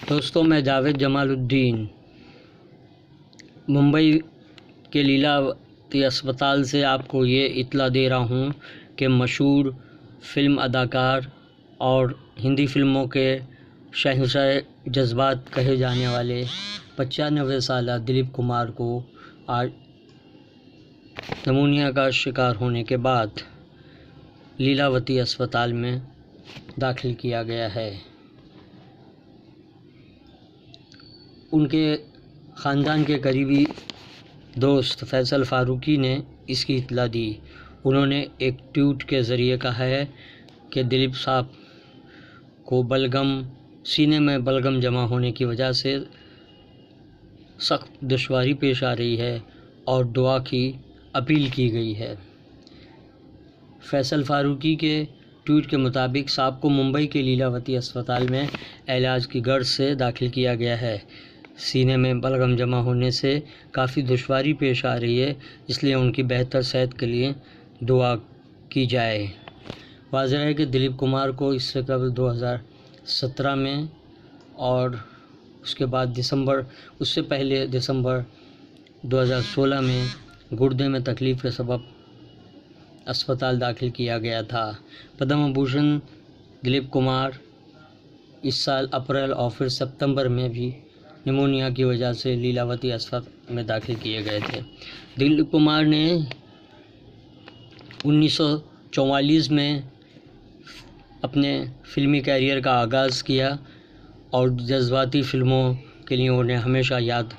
دوستوں، میں جاوید جمال الدین ممبئی کے لیلاوتی اسپتال سے آپ کو یہ اطلاع دے رہا ہوں کہ مشہور فلم اداکار اور ہندی فلموں کے شہنشاہ جذبات کہے جانے والے 95 سالہ دلیپ کمار کو آج نمونیا کا شکار ہونے کے بعد لیلاوتی اسپتال میں داخل کیا گیا ہے۔ ان کے خاندان کے قریبی دوست فیصل فاروقی نے اس کی اطلاع دی۔ انہوں نے ایک ٹویٹ کے ذریعے کہا ہے کہ دلیپ صاحب کو سینے میں بلغم جمع ہونے کی وجہ سے سخت دشواری پیش آ رہی ہے اور دعا کی اپیل کی گئی ہے۔ فیصل فاروقی کے ٹویٹ کے مطابق صاحب کو ممبئی کے لیلاوتی اسپتال میں علاج کی غرض سے داخل کیا گیا ہے۔ سینے میں بلغم جمع ہونے سے کافی دشواری پیش آ رہی ہے، اس لیے ان کی بہتر صحت کے لیے دعا کی جائے۔ واضح ہے کہ دلیپ کمار کو اس سے قبل 2017 میں اور اس کے بعد اس سے پہلے دسمبر 2016 میں گردے میں تکلیف کے سبب اسپتال داخل کیا گیا تھا۔ پدم بھوشن دلیپ کمار اس سال اپریل اور پھر ستمبر میں بھی نمونیا کی وجہ سے لیلاوتی اسپتال میں داخل کیے گئے تھے۔ دلیپ کمار نے 1944 میں اپنے فلمی کیریئر کا آغاز کیا اور جذباتی فلموں کے لیے انہیں ہمیشہ یاد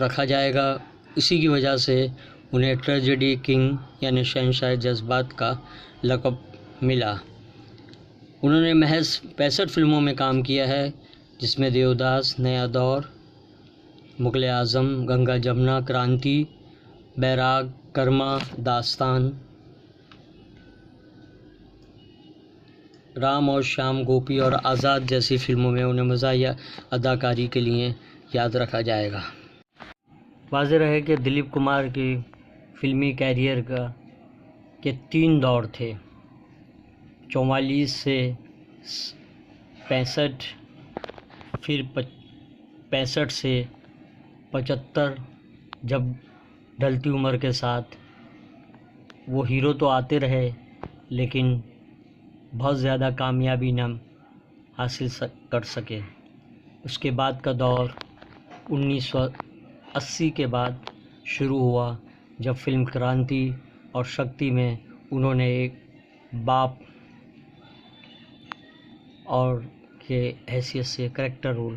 رکھا جائے گا۔ اسی کی وجہ سے انہیں ٹریجڈی کنگ یعنی شہنشاہ جذبات کا لقب ملا۔ انہوں نے محض 65 فلموں میں کام کیا ہے، جس میں دیوداس، نیا دور، مغل اعظم، گنگا جمنا، کرانتی، بیراگ، کرما، داستان، رام اور شیام، گوپی اور آزاد جیسی فلموں میں انہیں مزاحیہ اداکاری کے لیے یاد رکھا جائے گا۔ واضح رہے کہ دلیپ کمار کی فلمی کیریئر کے 3 دور تھے: 44 سے 65، پھر 65 سے 75۔ جب ڈھلتی عمر کے ساتھ وہ ہیرو تو آتے رہے لیکن بہت زیادہ کامیابی نہ حاصل کر سکے۔ اس کے بعد کا دور 1980 کے بعد شروع ہوا، جب فلم کرانتی اور شکتی میں انہوں نے ایک باپ اور کے حیثیت سے کریکٹر رول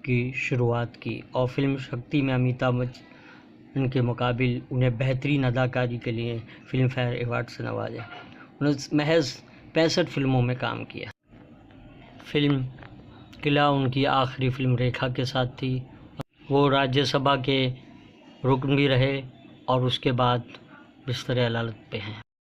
کی شروعات کی، اور فلم شکتی میں امیتابھ بچن کے مقابل انہیں بہترین اداکاری کے لیے فلم فیئر ایوارڈ سے نوازا۔ انہوں نے محض 65 فلموں میں کام کیا۔ فلم قلعہ ان کی آخری فلم ریکھا کے ساتھ تھی۔ وہ راجیہ سبھا کے رکن بھی رہے اور اس کے بعد بستر علالت پہ ہیں۔